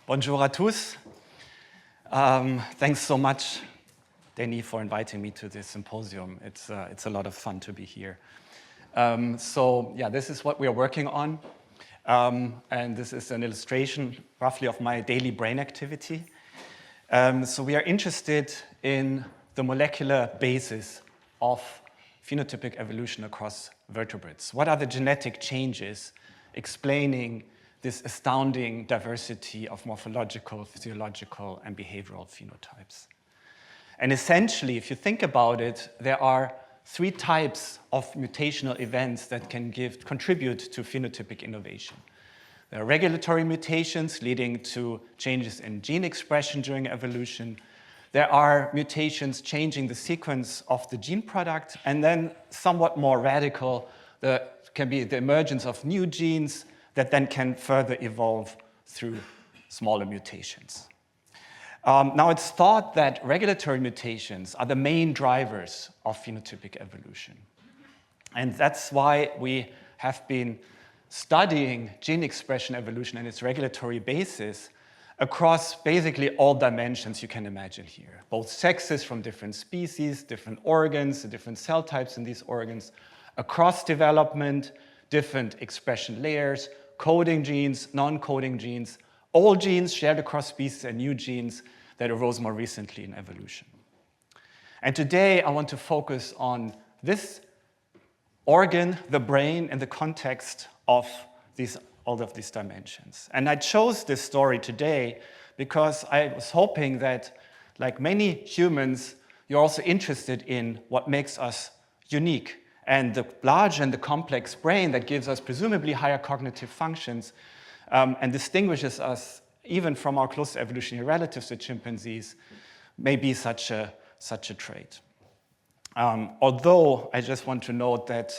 Bonjour à tous. Thanks so much, Denis, for inviting me to this symposium. It's a lot of fun to be here. This is what we are working on. And this is an illustration, roughly, of my daily brain activity. So we are interested in the molecular basis of phenotypic evolution across vertebrates. What are the genetic changes explaining this astounding diversity of morphological, physiological, and behavioral phenotypes? And essentially, if you think about it, there are three types of mutational events that can contribute to phenotypic innovation. There are regulatory mutations leading to changes in gene expression during evolution. There are mutations changing the sequence of the gene product, and then somewhat more radical, there can be the emergence of new genes that then can further evolve through smaller mutations. Now, it's thought that regulatory mutations are the main drivers of phenotypic evolution. And that's why we have been studying gene expression evolution and its regulatory basis across basically all dimensions you can imagine here. Both sexes from different species, different organs, the different cell types in these organs, across development, different expression layers, coding genes, non-coding genes, old genes shared across species, and new genes that arose more recently in evolution. And today I want to focus on this organ, the brain, in the context of all of these dimensions. And I chose this story today because I was hoping that, like many humans, you're also interested in what makes us unique. And the large and the complex brain that gives us presumably higher cognitive functions and distinguishes us even from our close evolutionary relatives, the chimpanzees, may be such a trait. Although I just want to note that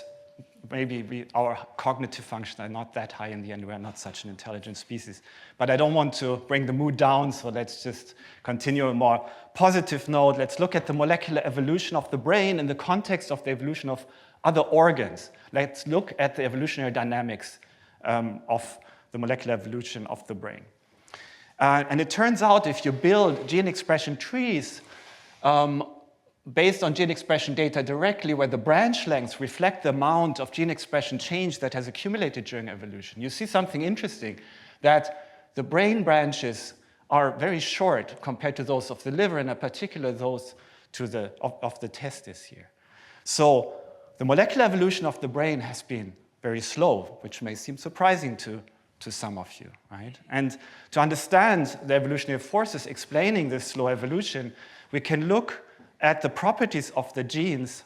maybe our cognitive functions are not that high in the end. We are not such an intelligent species. But I don't want to bring the mood down, so let's just continue on a more positive note. Let's look at the molecular evolution of the brain in the context of the evolution of other organs. Let's look at the evolutionary dynamics of the molecular evolution of the brain. And it turns out if you build gene expression trees based on gene expression data directly, where the branch lengths reflect the amount of gene expression change that has accumulated during evolution, you see something interesting, that the brain branches are very short compared to those of the liver, and in particular those of the testis here. So the molecular evolution of the brain has been very slow, which may seem surprising to some of you, right? And to understand the evolutionary forces explaining this slow evolution, we can look at the properties of the genes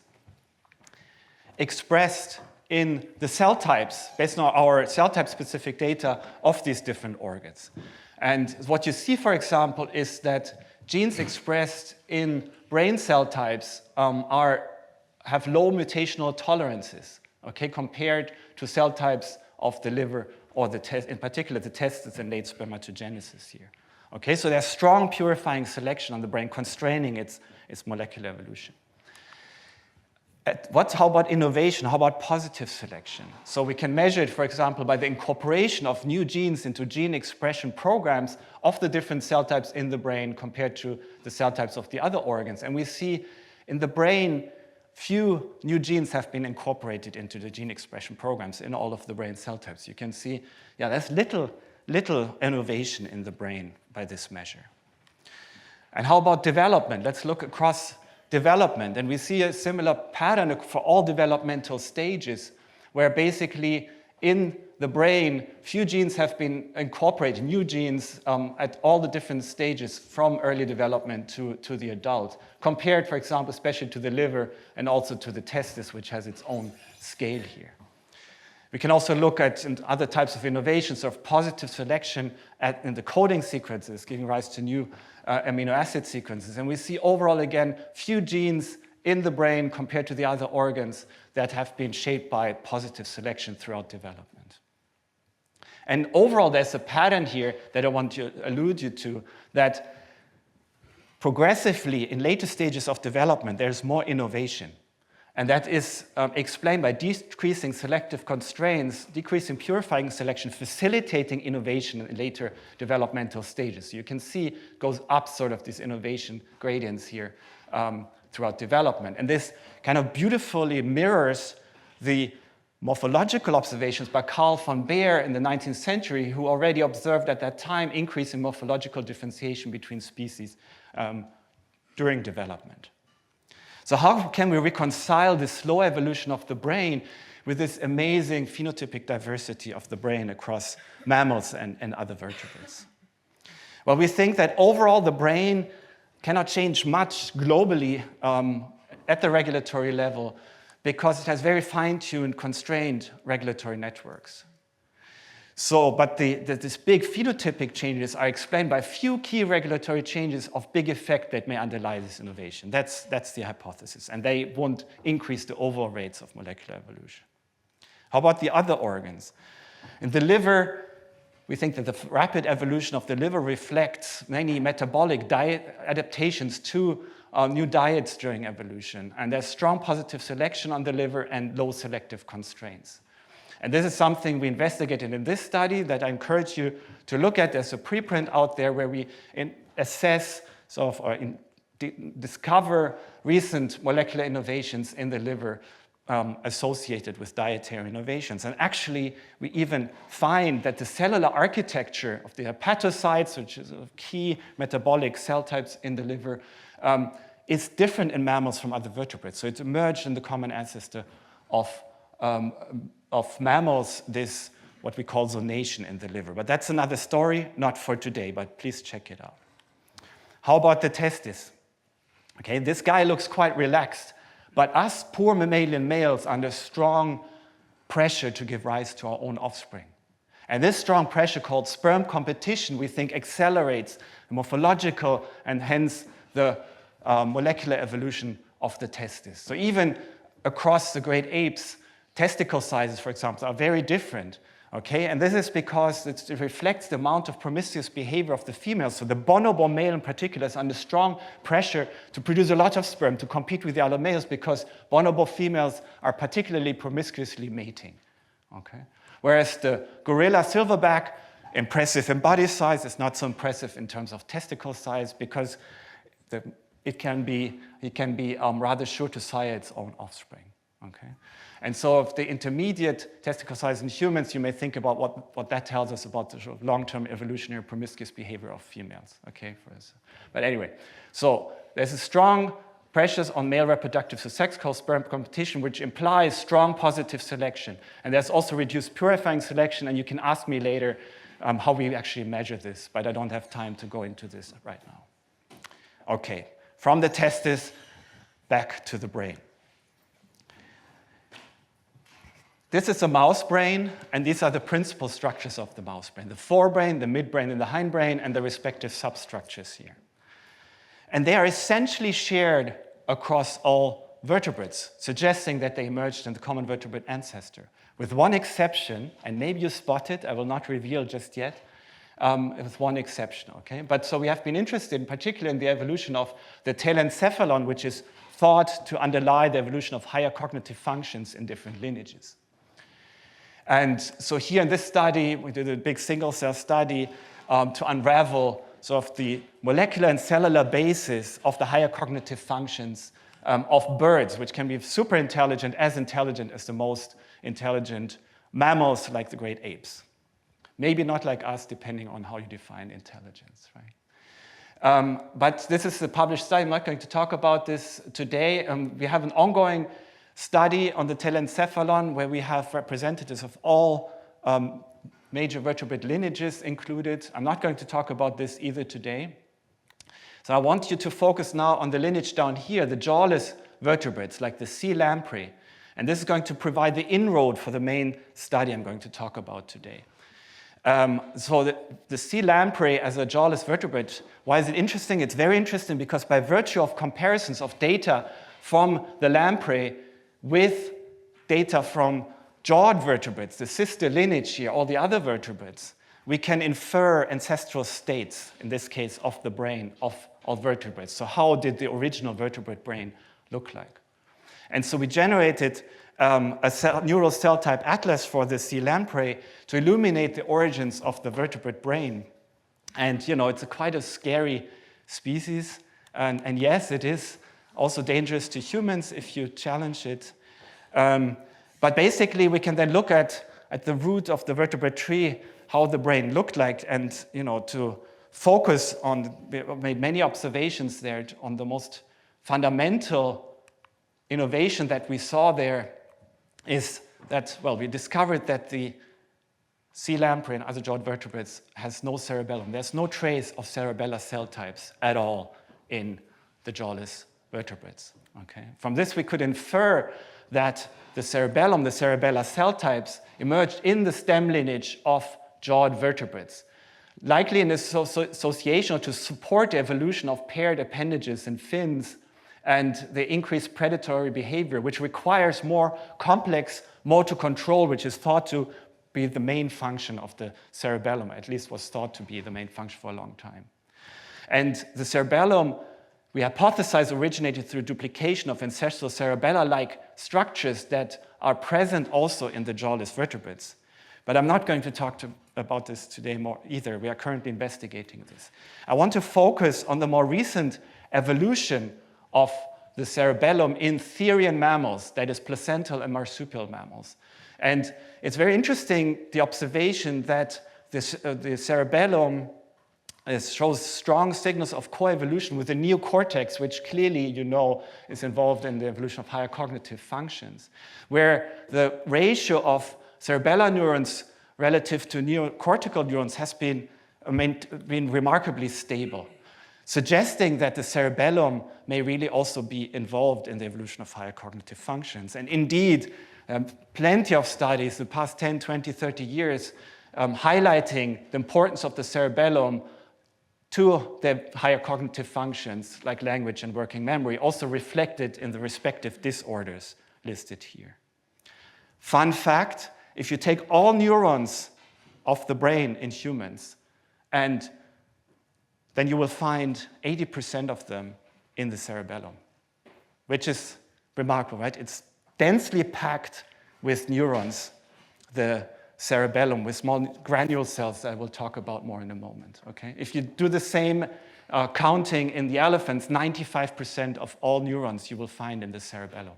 expressed in the cell types, based on our cell type specific data of these different organs. And what you see, for example, is that genes expressed in brain cell types have low mutational tolerances, okay, compared to cell types of the liver or in particular the testes and late spermatogenesis here. Okay, so there's strong purifying selection on the brain constraining its molecular evolution. How about innovation? How about positive selection? So we can measure it, for example, by the incorporation of new genes into gene expression programs of the different cell types in the brain compared to the cell types of the other organs. And we see in the brain, few new genes have been incorporated into the gene expression programs in all of the brain cell types. You can see, there's little innovation in the brain by this measure. And how about development? Let's look across development. And we see a similar pattern for all developmental stages, where basically in the brain, few genes have been incorporated, new genes at all the different stages from early development to the adult, compared, for example, especially to the liver and also to the testis, which has its own scale here. We can also look at other types of innovations of positive selection in the coding sequences, giving rise to new amino acid sequences. And we see overall, again, few genes in the brain compared to the other organs that have been shaped by positive selection throughout development. And overall, there's a pattern here that I want to allude you to, that progressively in later stages of development, there's more innovation. And that is explained by decreasing selective constraints, decreasing purifying selection, facilitating innovation in later developmental stages. So you can see it goes up sort of these innovation gradients here throughout development. And this kind of beautifully mirrors the morphological observations by Carl von Baer in the 19th century, who already observed at that time increase in morphological differentiation between species during development. So how can we reconcile this slow evolution of the brain with this amazing phenotypic diversity of the brain across mammals and other vertebrates? Well, we think that overall the brain cannot change much globally at the regulatory level because it has very fine-tuned, constrained regulatory networks. So, but this big phenotypic changes are explained by few key regulatory changes of big effect that may underlie this innovation. That's the hypothesis, and they won't increase the overall rates of molecular evolution. How about the other organs? In the liver, we think that the rapid evolution of the liver reflects many metabolic diet adaptations to new diets during evolution, and there's strong positive selection on the liver and low selective constraints. And this is something we investigated in this study that I encourage you to look at. There's a preprint out there where we assess or discover recent molecular innovations in the liver associated with dietary innovations. And actually, we even find that the cellular architecture of the hepatocytes, which is a key metabolic cell types in the liver, is different in mammals from other vertebrates. So it's emerged in the common ancestor of mammals, this what we call zonation in the liver. But that's another story, not for today, but please check it out. How about the testes? Okay, this guy looks quite relaxed, but us poor mammalian males are under strong pressure to give rise to our own offspring. And this strong pressure, called sperm competition, we think accelerates the morphological and hence the molecular evolution of the testis. So even across the great apes, testicle sizes, for example, are very different, okay? And this is because it reflects the amount of promiscuous behavior of the females. So the bonobo male in particular is under strong pressure to produce a lot of sperm to compete with the other males because bonobo females are particularly promiscuously mating, okay? Whereas the gorilla silverback, impressive in body size, is not so impressive in terms of testicle size because it can be rather sure to sire its own offspring, okay? And so if the intermediate testicle size in humans, you may think about what that tells us about the sort of long-term evolutionary promiscuous behavior of females, okay? But anyway, so there's a strong pressures on male reproductive sex called sperm competition, which implies strong positive selection. And there's also reduced purifying selection, and you can ask me later how we actually measure this, but I don't have time to go into this right now. Okay, from the testis back to the brain. This is a mouse brain, and these are the principal structures of the mouse brain: the forebrain, the midbrain, and the hindbrain, and the respective substructures here. And they are essentially shared across all vertebrates, suggesting that they emerged in the common vertebrate ancestor, with one exception, and maybe you spot it, I will not reveal just yet, with one exception, okay? But so we have been interested in particular in the evolution of the telencephalon, which is thought to underlie the evolution of higher cognitive functions in different lineages. And so here in this study, we did a big single-cell study to unravel sort of the molecular and cellular basis of the higher cognitive functions of birds, which can be super intelligent as the most intelligent mammals like the great apes. Maybe not like us, depending on how you define intelligence, right? But this is a published study. I'm not going to talk about this today. We have an ongoing study on the telencephalon where we have representatives of all major vertebrate lineages included. I'm not going to talk about this either today. So I want you to focus now on the lineage down here, the jawless vertebrates like the sea lamprey. And this is going to provide the inroad for the main study I'm going to talk about today. So the sea lamprey as a jawless vertebrate, why is it interesting? It's very interesting because by virtue of comparisons of data from the lamprey with data from jawed vertebrates, the sister lineage here, all the other vertebrates, we can infer ancestral states, in this case of the brain of all vertebrates. So how did the original vertebrate brain look like? And so we generated a neural cell type atlas for the sea lamprey to illuminate the origins of the vertebrate brain. And it's quite a scary species. And yes, it is also dangerous to humans if you challenge it. But basically, we can then look at the root of the vertebrate tree, how the brain looked like, and to focus on, we made many observations there on the most fundamental innovation that we saw there is that, well, we discovered that the sea lamprey and other jawed vertebrates has no cerebellum. There's no trace of cerebellar cell types at all in the jawless vertebrates. Okay? From this, we could infer that the cerebellum, the cerebellar cell types, emerged in the stem lineage of jawed vertebrates, likely in association to support the evolution of paired appendages and fins and the increased predatory behavior, which requires more complex motor control, which is thought to be the main function of the cerebellum, at least was thought to be the main function for a long time. And the cerebellum, we hypothesize, originated through duplication of ancestral cerebellar-like structures that are present also in the jawless vertebrates. But I'm not going to talk about this today more either. We are currently investigating this. I want to focus on the more recent evolution of the cerebellum in therian mammals, that is placental and marsupial mammals. And it's very interesting, the observation that the cerebellum shows strong signals of coevolution with the neocortex, which clearly, is involved in the evolution of higher cognitive functions, where the ratio of cerebellar neurons relative to neocortical neurons has been remarkably stable, suggesting that the cerebellum may really also be involved in the evolution of higher cognitive functions. And indeed, plenty of studies in the past 10, 20, 30 years highlighting the importance of the cerebellum to the higher cognitive functions like language and working memory, also reflected in the respective disorders listed here. Fun fact, if you take all neurons of the brain in humans, and then you will find 80% of them in the cerebellum, which is remarkable, right? It's densely packed with neurons, the cerebellum, with small granule cells that I will talk about more in a moment, okay? If you do the same counting in the elephants, 95% of all neurons you will find in the cerebellum.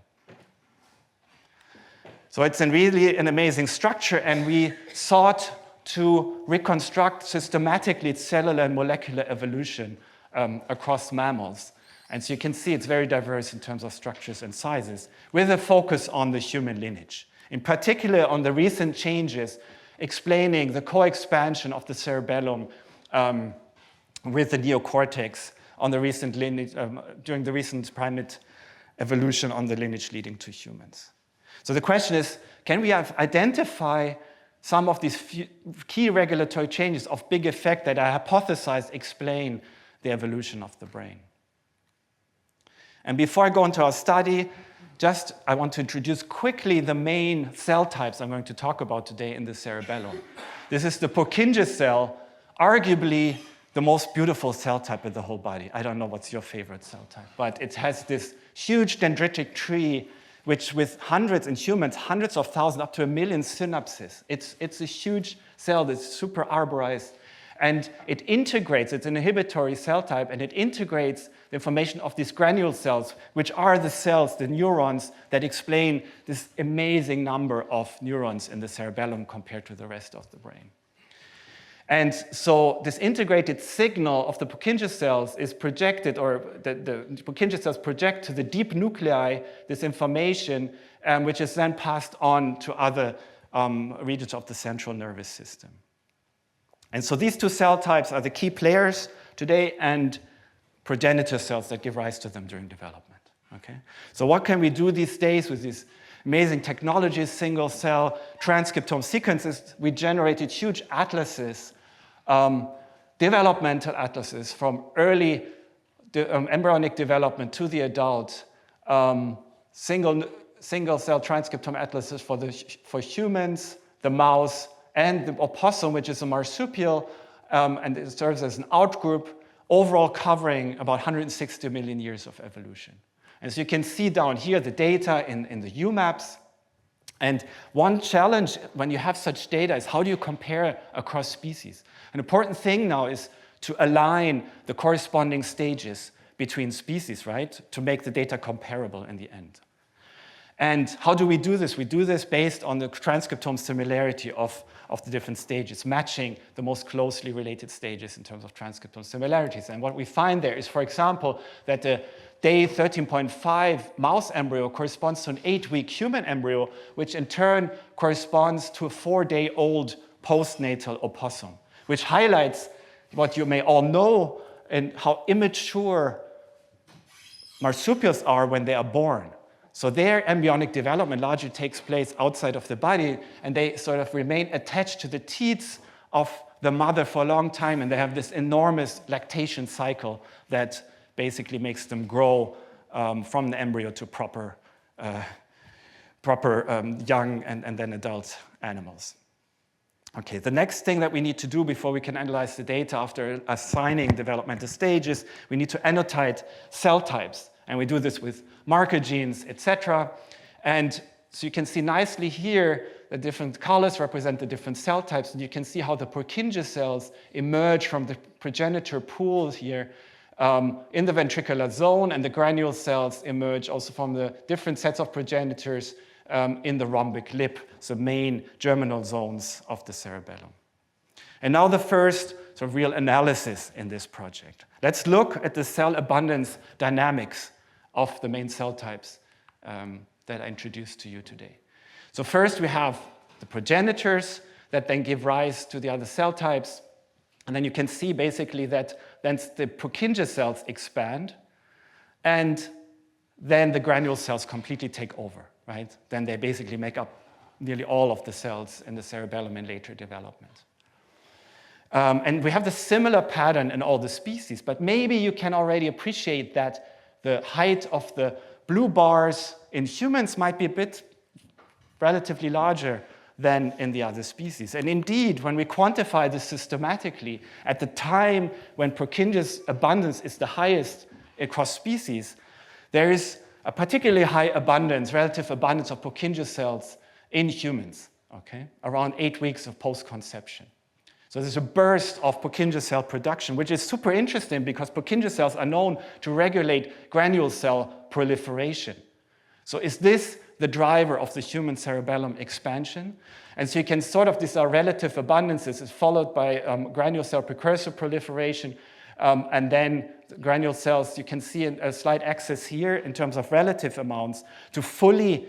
So it's really an amazing structure, and we sought to reconstruct systematically its cellular and molecular evolution across mammals. And so you can see it's very diverse in terms of structures and sizes, with a focus on the human lineage. In particular, on the recent changes explaining the co-expansion of the cerebellum with the neocortex on the recent lineage, during the recent primate evolution on the lineage leading to humans. So the question is, can we identify some of these key regulatory changes of big effect that I hypothesized explain the evolution of the brain? And before I go into our study, I want to introduce quickly the main cell types I'm going to talk about today in the cerebellum. This is the Purkinje cell, arguably the most beautiful cell type in the whole body. I don't know what's your favorite cell type, but it has this huge dendritic tree, which with hundreds in humans, hundreds of thousands, up to 1 million synapses. It's a huge cell that's super arborized. And it integrates, it's an inhibitory cell type, and it integrates the information of these granule cells, which are the cells, the neurons, that explain this amazing number of neurons in the cerebellum compared to the rest of the brain. And so this integrated signal of the Purkinje cells is projected, or the Purkinje cells project to the deep nuclei this information, which is then passed on to other regions of the central nervous system. And so these two cell types are the key players today, and progenitor cells that give rise to them during development. Okay? So what can we do these days with these amazing technologies, single cell transcriptome sequences? We generated huge atlases, developmental atlases from early embryonic development to the adult, single cell transcriptome atlases for humans, the mouse, and the opossum, which is a marsupial, and it serves as an outgroup, overall covering about 160 million years of evolution. And so you can see down here the data in the UMaps. And one challenge when you have such data is how do you compare across species? An important thing now is to align the corresponding stages between species, right? To make the data comparable in the end. And how do we do this? We do this based on the transcriptome similarity of the different stages, matching the most closely related stages in terms of transcriptome similarities. And what we find there is, for example, that the day 13.5 mouse embryo corresponds to an 8-week human embryo, which in turn corresponds to a 4-day-old postnatal opossum, which highlights what you may all know and how immature marsupials are when they are born. So their embryonic development largely takes place outside of the body, and they sort of remain attached to the teats of the mother for a long time, and they have this enormous lactation cycle that basically makes them grow from the embryo to proper young and then adult animals. Okay, the next thing that we need to do before we can analyze the data after assigning developmental stages, we need to annotate cell types. And we do this with marker genes, etc. And so you can see nicely here the different colors represent the different cell types. And you can see how the Purkinje cells emerge from the progenitor pool here in the ventricular zone, and the granule cells emerge also from the different sets of progenitors in the rhombic lip, so main germinal zones of the cerebellum. And now the first sort of real analysis in this project. Let's look at the cell abundance dynamics of the main cell types that I introduced to you today. So first we have the progenitors that then give rise to the other cell types. And then you can see basically that then the Purkinje cells expand, and then the granule cells completely take over, right? Then they basically make up nearly all of the cells in the cerebellum in later development. And we have the similar pattern in all the species, but maybe you can already appreciate that the height of the blue bars in humans might be a bit relatively larger than in the other species. And indeed, when we quantify this systematically, at the time when Purkinje's abundance is the highest across species, there is a particularly high abundance, relative abundance of Purkinje cells in humans, okay? Around 8 weeks of post-conception. So there's a burst of Purkinje cell production, which is super interesting because Purkinje cells are known to regulate granule cell proliferation. So is this the driver of the human cerebellum expansion? And so you can sort of, these are relative abundances, is followed by granule cell precursor proliferation, and then the granule cells, you can see a slight axis here in terms of relative amounts. To fully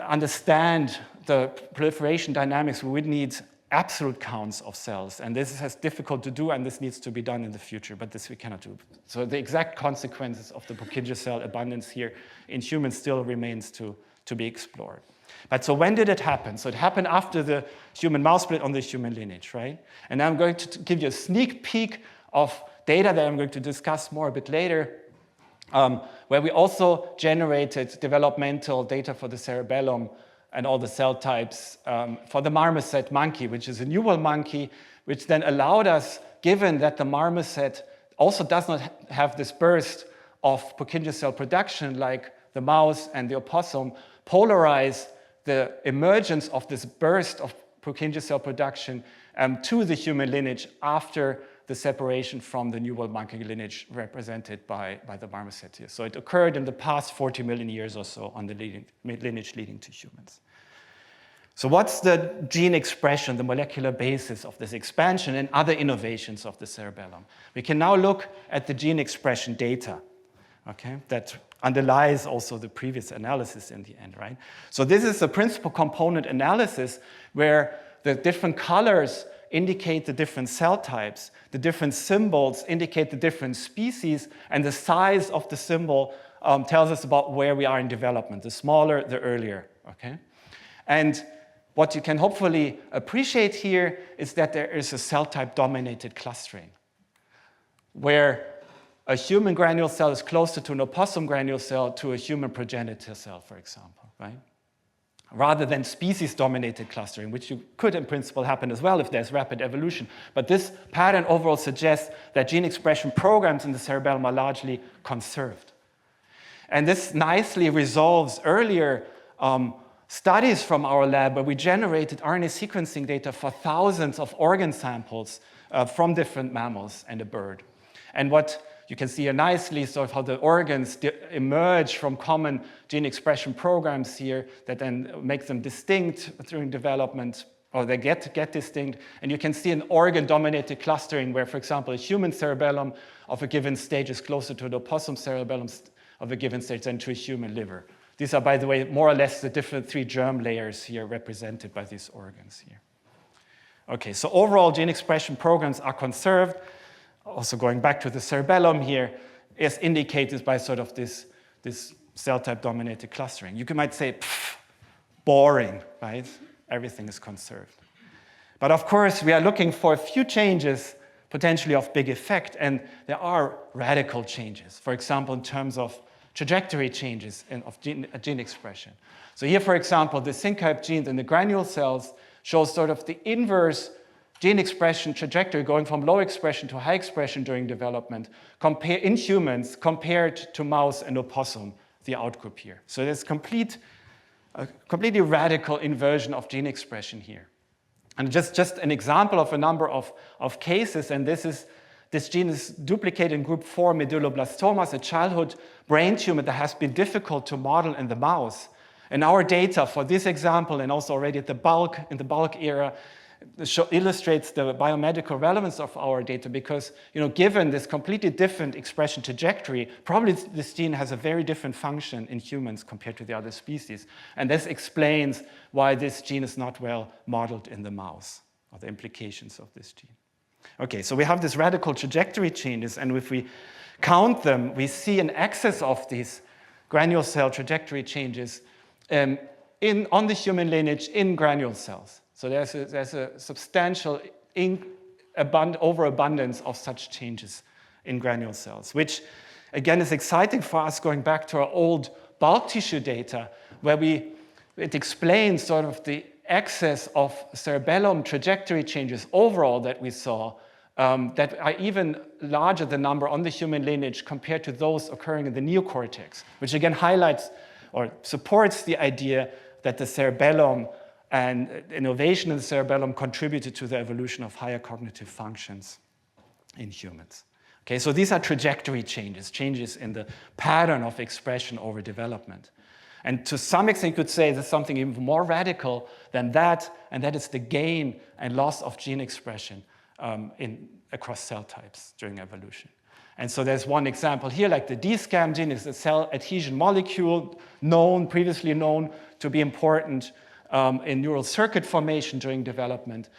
understand the proliferation dynamics, we would need absolute counts of cells. And this is difficult to do, and this needs to be done in the future, but this we cannot do. So the exact consequences of the Purkinje cell abundance here in humans still remains to be explored. But so when did it happen? So it happened after the human-mouse split on the human lineage, right? And I'm going to give you a sneak peek of data that I'm going to discuss more a bit later, where we also generated developmental data for the cerebellum and all the cell types for the marmoset monkey, which is a newborn monkey, which then allowed us, given that the marmoset also does not have this burst of Purkinje cell production like the mouse and the opossum, polarize the emergence of this burst of Purkinje cell production to the human lineage after the separation from the newborn monkey lineage represented by the marmoset here. So it occurred in the past 40 million years or so on the lineage leading to humans. So what's the gene expression, the molecular basis of this expansion and other innovations of the cerebellum? We can now look at the gene expression data, okay, that underlies also the previous analysis in the end, right? So this is the principal component analysis where the different colors indicate the different cell types, the different symbols indicate the different species, and the size of the symbol tells us about where we are in development. The smaller, the earlier, okay? And what you can hopefully appreciate here is that there is a cell type dominated clustering, where a human granule cell is closer to an opossum granule cell to a human progenitor cell, for example, right? rather than species-dominated clustering, which could in principle happen as well if there's rapid evolution. But this pattern overall suggests that gene expression programs in the cerebellum are largely conserved. And this nicely resolves earlier studies from our lab where we generated RNA sequencing data for thousands of organ samples from different mammals and a bird. And what you can see here nicely sort of how the organs emerge from common gene expression programs here that then make them distinct during development, or they get distinct. And you can see an organ-dominated clustering where, for example, a human cerebellum of a given stage is closer to the opossum cerebellum of a given stage than to a human liver. These are, by the way, more or less the different 3 germ layers here represented by these organs here. Okay, so overall gene expression programs are conserved. Also going back to the cerebellum here, is indicated by sort of this cell type dominated clustering. You might say, boring, right? Everything is conserved. But of course, we are looking for a few changes potentially of big effect, and there are radical changes. For example, in terms of trajectory changes of gene expression. So here, for example, the syncype genes in the granule cells shows sort of the inverse gene expression trajectory going from low expression to high expression during development in humans compared to mouse and opossum, the outgroup here. So there's a completely radical inversion of gene expression here. And just an example of a number of cases, and this gene is duplicated in group 4 medulloblastomas, a childhood brain tumor that has been difficult to model in the mouse. And our data for this example, and also already in the bulk era, illustrates the biomedical relevance of our data because, given this completely different expression trajectory, probably this gene has a very different function in humans compared to the other species. And this explains why this gene is not well modeled in the mouse, or the implications of this gene. Okay, so we have these radical trajectory changes, and if we count them, we see an excess of these granule cell trajectory changes on the human lineage in granule cells. So there's a substantial overabundance of such changes in granule cells, which again is exciting for us going back to our old bulk tissue data, where it explains sort of the excess of cerebellum trajectory changes overall that we saw that are even larger the number on the human lineage compared to those occurring in the neocortex, which again highlights or supports the idea that the cerebellum and innovation in the cerebellum contributed to the evolution of higher cognitive functions in humans. Okay, so these are trajectory changes in the pattern of expression over development. And to some extent, you could say there's something even more radical than that, and that is the gain and loss of gene expression across cell types during evolution. And so there's one example here, like the DSCAM gene is a cell adhesion molecule previously known to be important in neural circuit formation during development.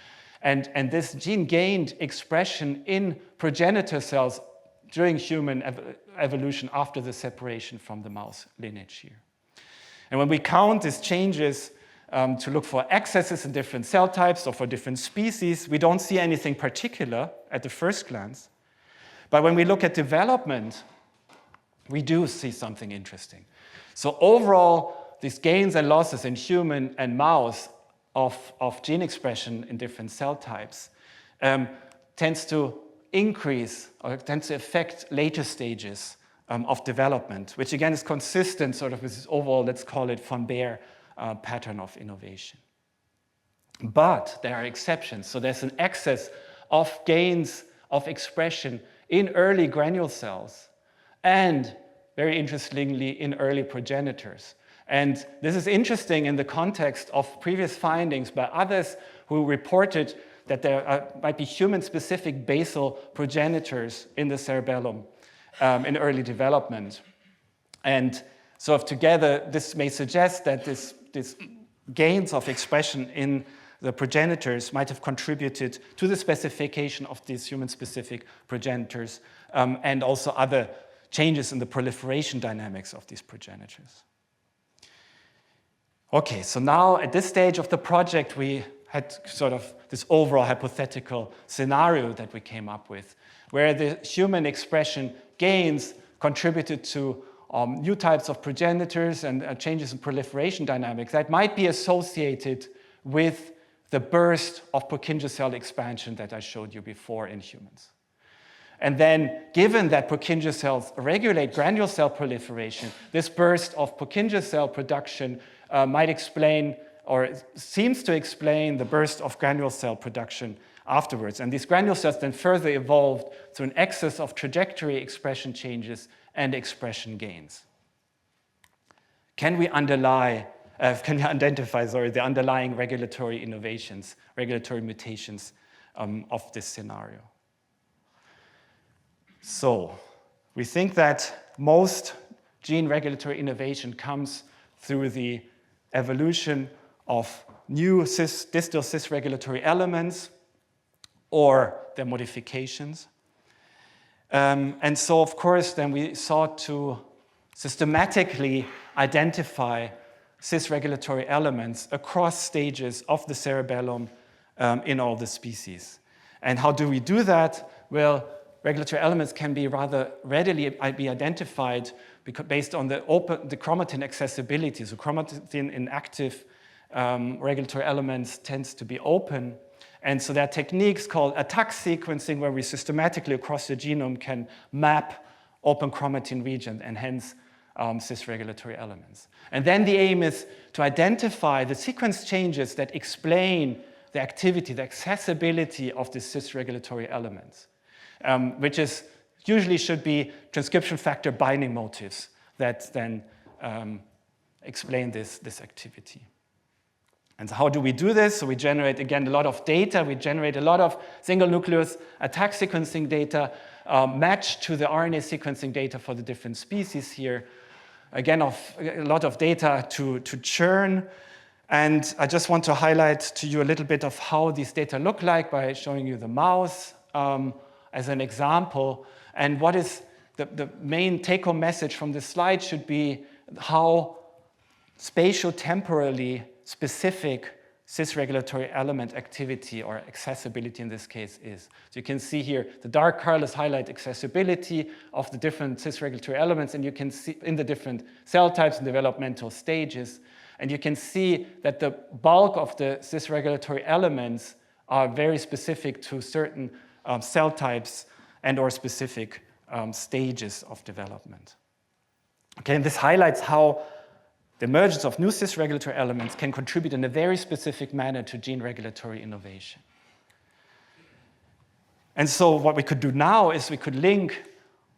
And this gene gained expression in progenitor cells during human evolution after the separation from the mouse lineage here. And when we count these changes to look for excesses in different cell types or for different species, we don't see anything particular at the first glance. But when we look at development, we do see something interesting. So overall, these gains and losses in human and mouse of gene expression in different cell types tends to increase or tends to affect later stages of development, which again is consistent sort of with this overall, let's call it von Baer pattern of innovation. But there are exceptions. So there's an excess of gains of expression in early granule cells and, very interestingly, in early progenitors. And this is interesting in the context of previous findings by others who reported that there might be human-specific basal progenitors in the cerebellum in early development. And so together, this may suggest that this gains of expression in the progenitors might have contributed to the specification of these human-specific progenitors and also other changes in the proliferation dynamics of these progenitors. Okay, so now at this stage of the project, we had sort of this overall hypothetical scenario that we came up with, where the human expression gains contributed to new types of progenitors and changes in proliferation dynamics that might be associated with the burst of Purkinje cell expansion that I showed you before in humans. And then, given that Purkinje cells regulate granule cell proliferation, this burst of Purkinje cell production might explain, or seems to explain, the burst of granule cell production afterwards. And these granule cells then further evolved through an excess of trajectory expression changes and expression gains. Can we identify the underlying regulatory innovations, regulatory mutations of this scenario? So we think that most gene regulatory innovation comes through the evolution of new distal cis regulatory elements or their modifications. And so, of course, then we sought to systematically identify cis regulatory elements across stages of the cerebellum in all the species. And how do we do that? Well, regulatory elements can be rather readily be identified based on the chromatin accessibility. So chromatin in active regulatory elements tends to be open. And so there are techniques called attack sequencing where we systematically across the genome can map open chromatin regions and hence cis regulatory elements. And then the aim is to identify the sequence changes that explain the activity, the accessibility of the cis regulatory elements, which is usually should be transcription factor binding motifs that then explain this activity. And so how do we do this? So we generate, again, a lot of data. We generate a lot of single nucleus attack sequencing data matched to the RNA sequencing data for the different species here. Again, a lot of data to churn. And I just want to highlight to you a little bit of how these data look like by showing you the mouse as an example. And what is the main take-home message from this slide should be how spatio-temporally specific cis regulatory element activity or accessibility in this case is. So you can see here the dark colors highlight accessibility of the different cis regulatory elements, and you can see in the different cell types and developmental stages. And you can see that the bulk of the cis regulatory elements are very specific to certain cell types and or specific stages of development. Okay, and this highlights how the emergence of new cis regulatory elements can contribute in a very specific manner to gene regulatory innovation. And so what we could do now is we could link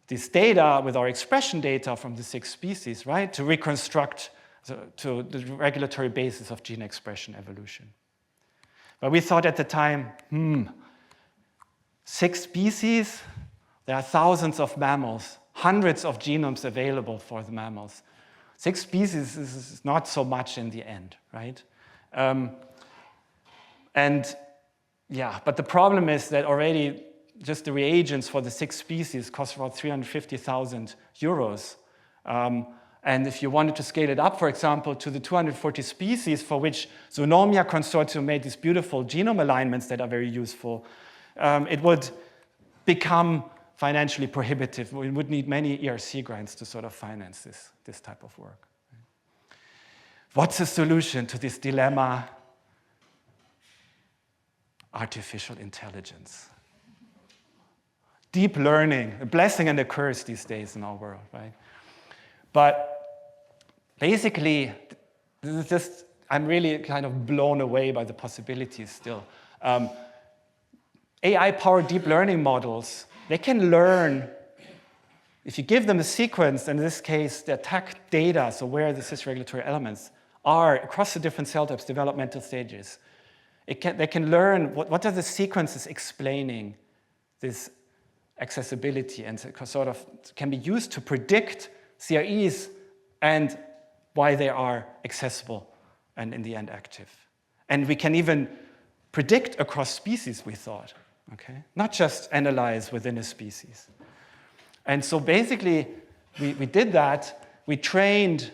this data with our expression data from the 6 species, right, to reconstruct to the regulatory basis of gene expression evolution. But we thought at the time, 6 species, there are thousands of mammals, hundreds of genomes available for the mammals. 6 species is not so much in the end, right? But the problem is that already just the reagents for the 6 species cost about 350,000 euros. And if you wanted to scale it up, for example, to the 240 species for which Zoonomia Consortium made these beautiful genome alignments that are very useful, it would become financially prohibitive. We would need many ERC grants to sort of finance this type of work. What's the solution to this dilemma? Artificial intelligence. Deep learning, a blessing and a curse these days in our world, right? But basically, this is just, I'm really kind of blown away by the possibilities still. AI-powered deep learning models, they can learn, if you give them a sequence, in this case, the attack data, so where the cis regulatory elements are across the different cell types, developmental stages, they can learn what are the sequences explaining this accessibility, and sort of can be used to predict CREs and why they are accessible and in the end active. And we can even predict across species, we thought. Okay? Not just analyze within a species. And so basically, we did that. We trained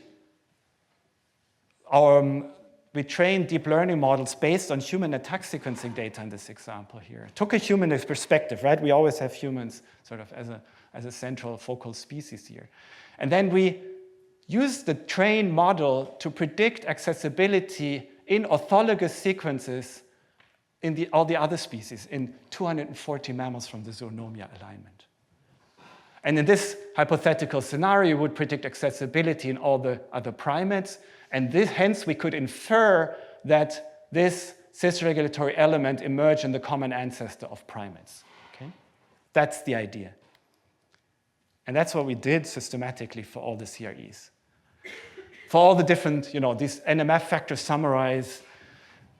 deep learning models based on human attack sequencing data in this example here. Took a human perspective, right? We always have humans sort of as a central focal species here. And then we use the trained model to predict accessibility in orthologous sequences in all the other species, in 240 mammals from the zoonomia alignment. And in this hypothetical scenario, you would predict accessibility in all the other primates, and hence we could infer that this cis-regulatory element emerged in the common ancestor of primates. Okay? That's the idea. And that's what we did systematically for all the CREs. For all the different, these NMF factors summarize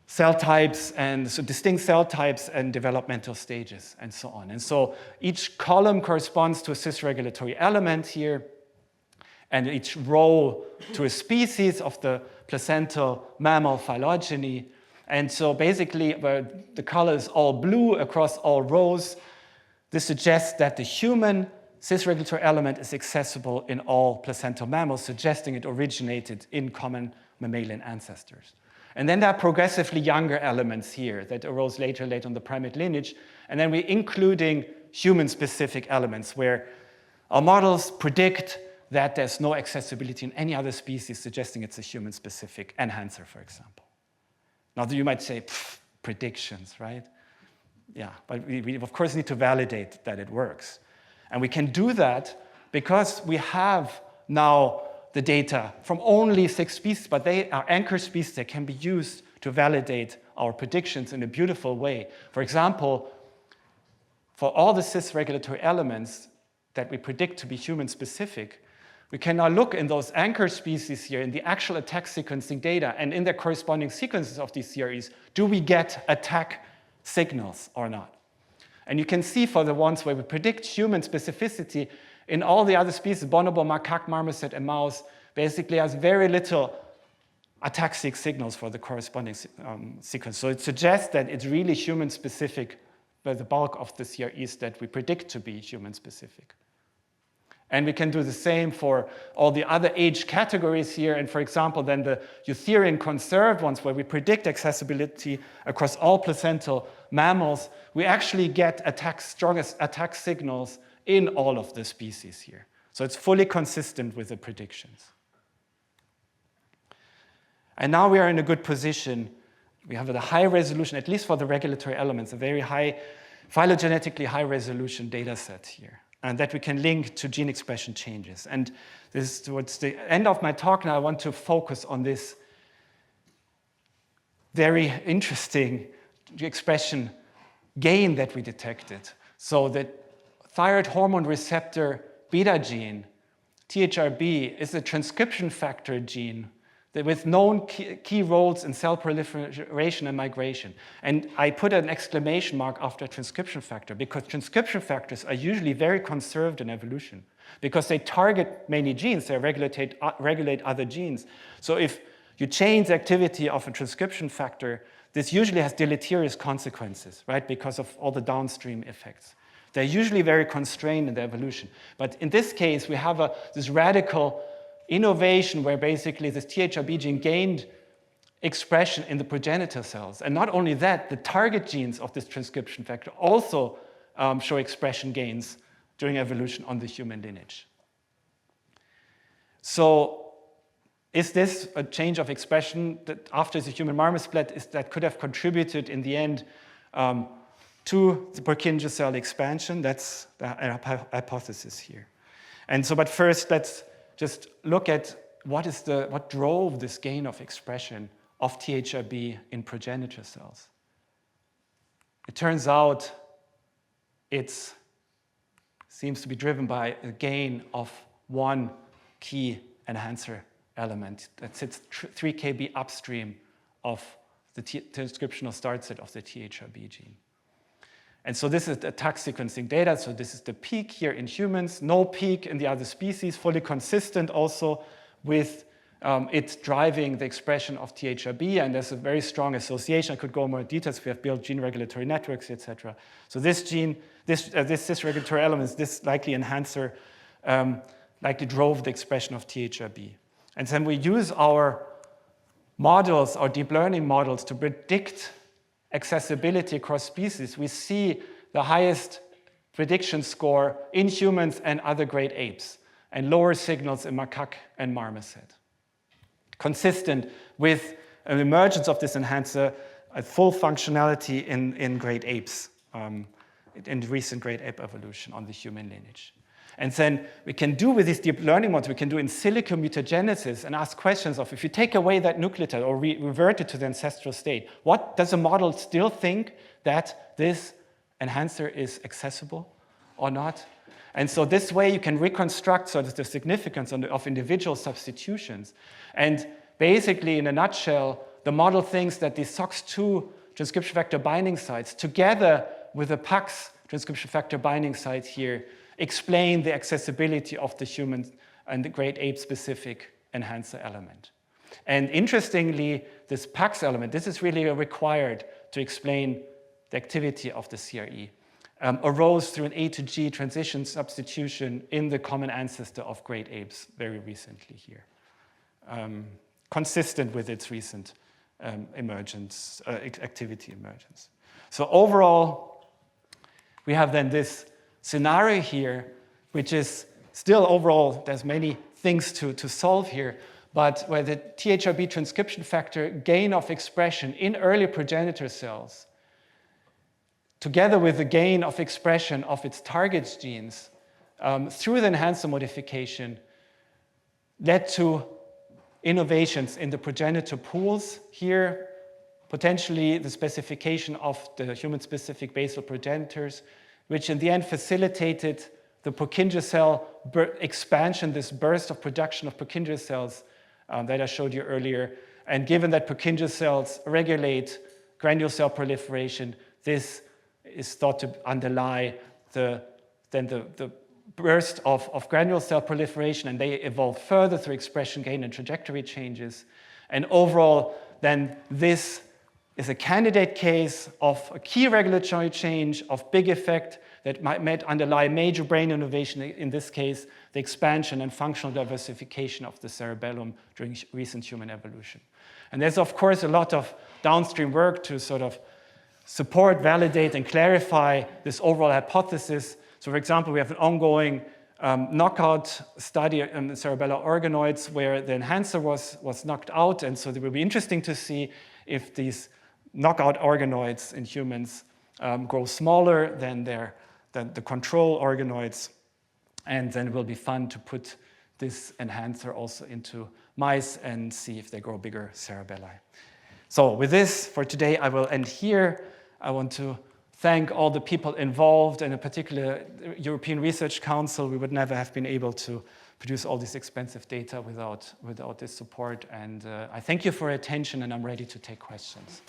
cell types and so distinct cell types and developmental stages and so on. And so each column corresponds to a cis-regulatory element here, and each row to a species of the placental mammal phylogeny. And so basically, where the color is all blue across all rows, this suggests that the human cis-regulatory element is accessible in all placental mammals, suggesting it originated in common mammalian ancestors. And then there are progressively younger elements here that arose later on the primate lineage. And then we're including human-specific elements where our models predict that there's no accessibility in any other species, suggesting it's a human-specific enhancer, for example. Now, you might say, predictions, right? Yeah, but we of course need to validate that it works. And we can do that because we have now the data from only 6 species, but they are anchor species that can be used to validate our predictions in a beautiful way. For example, for all the cis-regulatory elements that we predict to be human-specific, we can now look in those anchor species here in the actual attack sequencing data and in their corresponding sequences of these series, do we get attack signals or not? And you can see for the ones where we predict human specificity, in all the other species, bonobo, macaque, marmoset, and mouse, basically has very little attack-seek signals for the corresponding sequence. So it suggests that it's really human-specific, but the bulk of the CREs that we predict to be human-specific. And we can do the same for all the other age categories here. And for example, then the Eutherian conserved ones, where we predict accessibility across all placental mammals, we actually get strongest attack signals in all of the species here. So it's fully consistent with the predictions. And now we are in a good position. We have a high resolution, at least for the regulatory elements, a very high, phylogenetically high resolution data set here, and that we can link to gene expression changes. And this is towards the end of my talk now. I want to focus on this very interesting expression gain that we detected. So that thyroid hormone receptor beta gene, THRB, is a transcription factor gene with known key roles in cell proliferation and migration. And I put an exclamation mark after transcription factor because transcription factors are usually very conserved in evolution because they target many genes, they regulate other genes. So if you change the activity of a transcription factor, this usually has deleterious consequences, right, because of all the downstream effects. They're usually very constrained in their evolution. But in this case, we have this radical innovation where basically this THRB gene gained expression in the progenitor cells. And not only that, the target genes of this transcription factor also show expression gains during evolution on the human lineage. So is this a change of expression that after the human marmoset split that could have contributed in the end to the Purkinje cell expansion? That's the hypothesis here. And so, but first, let's just look at what drove this gain of expression of THRB in progenitor cells. It turns out it seems to be driven by a gain of one key enhancer element that sits 3 kb upstream of the transcriptional start set of the THRB gene. And so this is the attack sequencing data. So this is the peak here in humans, no peak in the other species, fully consistent also with it driving the expression of THRB. And there's a very strong association. I could go more details. We have built gene regulatory networks, etc. So this gene, this regulatory element, this likely enhancer, likely drove the expression of THRB. And then we use our models, our deep learning models, to predict accessibility across species. We see the highest prediction score in humans and other great apes. and lower signals in macaque and marmoset. Consistent with an emergence of this enhancer, a full functionality in great apes, in recent great ape evolution on the human lineage. And then we can do with these deep learning models, we can do in silico mutagenesis and ask questions of, if you take away that nucleotide or revert it to the ancestral state, what does a model still think that this enhancer is accessible or not? And so this way you can reconstruct sort of the significance of individual substitutions. And basically, in a nutshell, the model thinks that these SOX2 transcription factor binding sites, together with the PAX transcription factor binding site here, explain the accessibility of the human and the great ape-specific enhancer element. And interestingly, this PAX element, this is really required to explain the activity of the CRE, arose through an A to G transition substitution in the common ancestor of great apes very recently here, consistent with its recent emergence, activity emergence. So overall, we have then this scenario here, which is still overall, there's many things to solve here, but where the THRB transcription factor gain of expression in early progenitor cells, together with the gain of expression of its target genes through the enhancer modification, led to innovations in the progenitor pools here, potentially the specification of the human-specific basal progenitors, which in the end facilitated the Purkinje cell expansion, this burst of production of Purkinje cells that I showed you earlier. And given that Purkinje cells regulate granule cell proliferation, this is thought to underlie the burst of granule cell proliferation, and they evolve further through expression gain and trajectory changes. And overall, then this is a candidate case of a key regulatory change of big effect that might underlie major brain innovation, in this case, the expansion and functional diversification of the cerebellum during recent human evolution. And there's, of course, a lot of downstream work to sort of support, validate, and clarify this overall hypothesis. So, for example, we have an ongoing knockout study in the cerebellar organoids where the enhancer was knocked out, and so it will be interesting to see if these knockout organoids in humans grow smaller than the control organoids, and then it will be fun to put this enhancer also into mice and see if they grow bigger cerebelli. So with this, for today, I will end here. I want to thank all the people involved, and in particular, the European Research Council. We would never have been able to produce all this expensive data without this support. And I thank you for your attention, and I'm ready to take questions.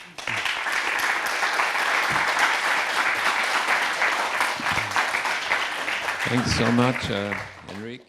Thanks so much, Henrik.